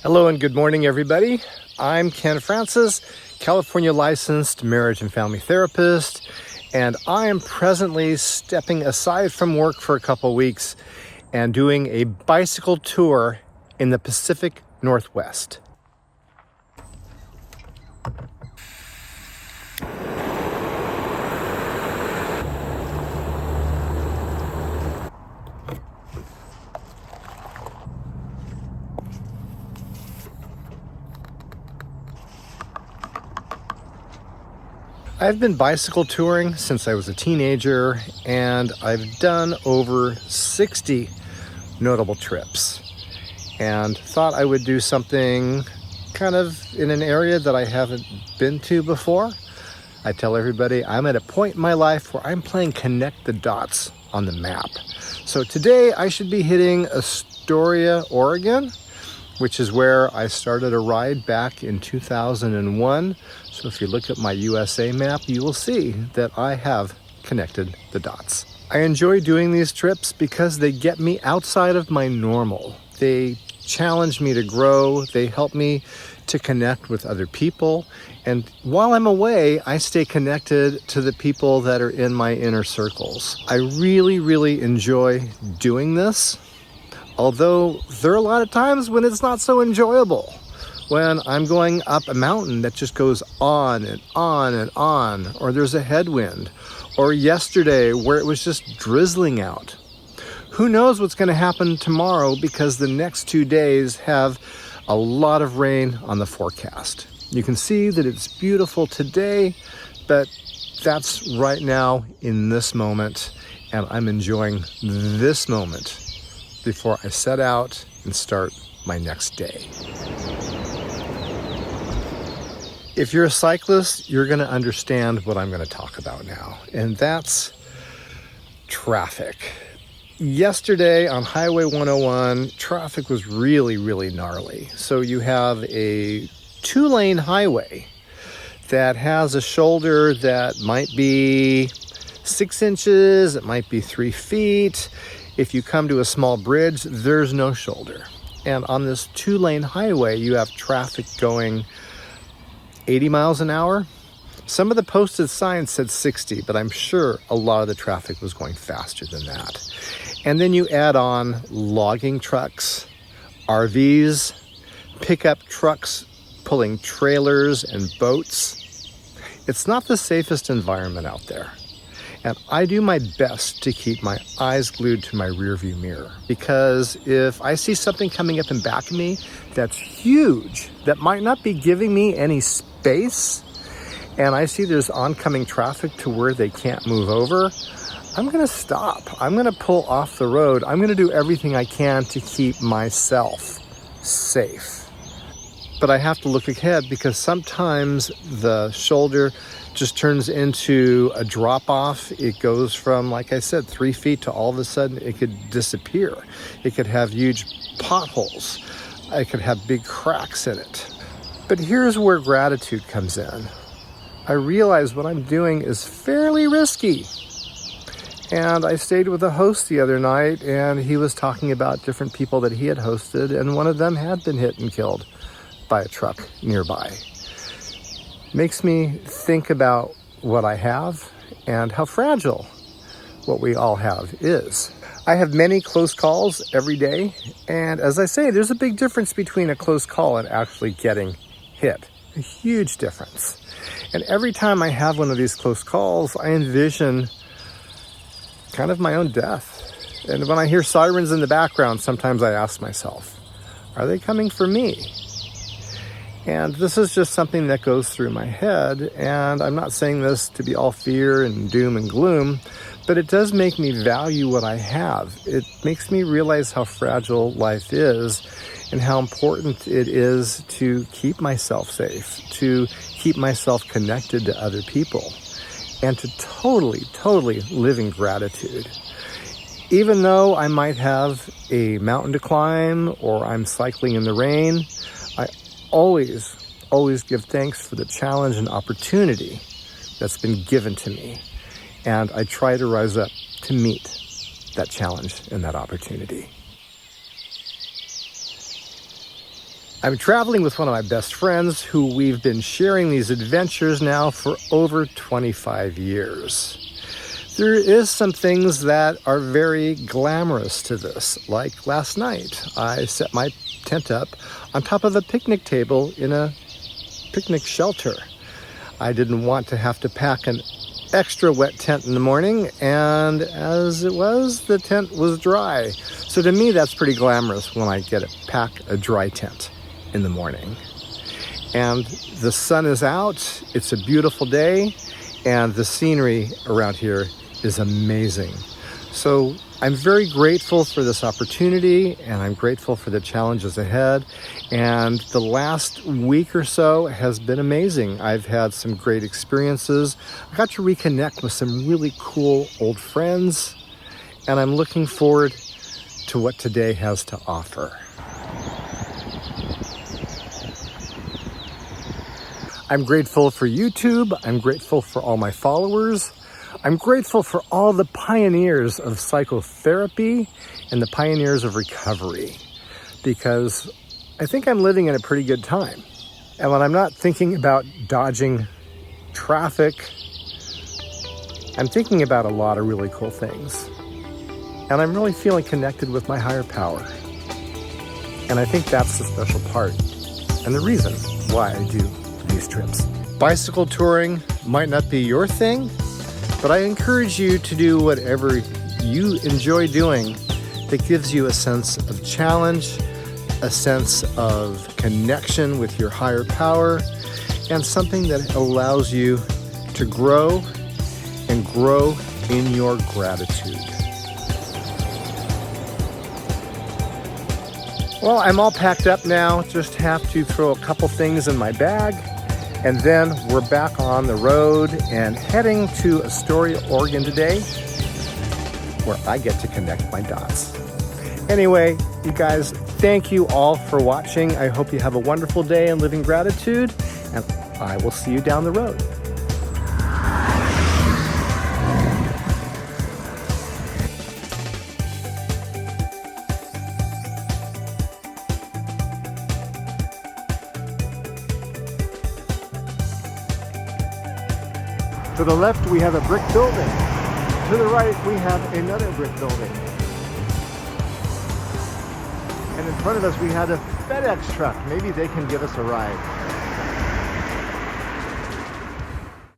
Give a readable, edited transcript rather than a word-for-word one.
Hello and good morning, everybody. I'm Ken Francis, California licensed marriage and family therapist, and I am presently stepping aside from work for a couple weeks and doing a bicycle tour in the Pacific Northwest. I've been bicycle touring since I was a teenager, and I've done over 60 notable trips, and thought I would do something kind of in an area that I haven't been to before. I tell everybody I'm at a point in my life where I'm playing connect the dots on the map. So today I should be hitting Astoria, Oregon, which is where I started a ride back in 2001. So if you look at my USA map, you will see that I have connected the dots. I enjoy doing these trips because they get me outside of my normal. They challenge me to grow. They help me to connect with other people. And while I'm away, I stay connected to the people that are in my inner circles. I really enjoy doing this. Although there are a lot of times when it's not so enjoyable. When I'm going up a mountain that just goes on and on and on, or there's a headwind, or yesterday where it was just drizzling out. Who knows what's going to happen tomorrow, because the next 2 days have a lot of rain on the forecast. You can see that it's beautiful today, but that's right now in this moment, and I'm enjoying this moment before I set out and start my next day. If you're a cyclist, you're going to understand what I'm going to talk about now, and that's traffic. Yesterday on Highway 101, traffic was really gnarly. So you have a 2-lane highway that has a shoulder that might be 6 inches, it might be 3 feet. If you come to a small bridge, there's no shoulder. And on this 2-lane highway, you have traffic going 80 miles an hour. Some of the posted signs said 60, but I'm sure a lot of the traffic was going faster than that. And then you add on logging trucks, RVs, pickup trucks pulling trailers and boats. It's not the safest environment out there. And I do my best to keep my eyes glued to my rearview mirror, because if I see something coming up in back of me that's huge, that might not be giving me any space, and I see there's oncoming traffic to where they can't move over, I'm going to stop. I'm going to pull off the road. I'm going to do everything I can to keep myself safe. But I have to look ahead, because sometimes the shoulder just turns into a drop-off. It goes from, like I said, 3 feet to all of a sudden it could disappear. It could have huge potholes. It could have big cracks in it. But here's where gratitude comes in. I realize what I'm doing is fairly risky. And I stayed with a host the other night, and he was talking about different people that he had hosted, and one of them had been hit and killed by a truck nearby. Makes me think about what I have and how fragile what we all have is. I have many close calls every day, and as I say, there's a big difference between a close call and actually getting hit. A huge difference. And every time I have one of these close calls, I envision kind of my own death. And when I hear sirens in the background, sometimes I ask myself, are they coming for me? And this is just something that goes through my head, and I'm not saying this to be all fear and doom and gloom, but it does make me value what I have. It makes me realize how fragile life is and how important it is to keep myself safe, to keep myself connected to other people, and to totally live in gratitude. Even though I might have a mountain to climb or I'm cycling in the rain, I always give thanks for the challenge and opportunity that's been given to me. And I try to rise up to meet that challenge and that opportunity. I'm traveling with one of my best friends who we've been sharing these adventures now for over 25 years. There is some things that are very glamorous to this. Like last night, I set my tent up on top of a picnic table in a picnic shelter. I didn't want to have to pack an extra wet tent in the morning, and as it was, the tent was dry. So to me, that's pretty glamorous when I get to pack a dry tent in the morning. And the sun is out, it's a beautiful day, and the scenery around here is amazing. So I'm very grateful for this opportunity, and I'm grateful for the challenges ahead. And the last week or so has been amazing. I've had some great experiences. I got to reconnect with some really cool old friends, and I'm looking forward to what today has to offer. I'm grateful for YouTube. I'm grateful for all my followers. I'm grateful for all the pioneers of psychotherapy and the pioneers of recovery, because I think I'm living in a pretty good time. And when I'm not thinking about dodging traffic, I'm thinking about a lot of really cool things. And I'm really feeling connected with my higher power. And I think that's the special part and the reason why I do these trips. Bicycle touring might not be your thing, but I encourage you to do whatever you enjoy doing that gives you a sense of challenge, a sense of connection with your higher power, and something that allows you to grow and grow in your gratitude. Well, I'm all packed up now, just have to throw a couple things in my bag. And then we're back on the road and heading to Astoria, Oregon today, where I get to connect my dots. Anyway, you guys, thank you all for watching. I hope you have a wonderful day and live in gratitude, and I will see you down the road. To the left, we have a brick building. To the right, we have another brick building. And in front of us, we have a FedEx truck. Maybe they can give us a ride.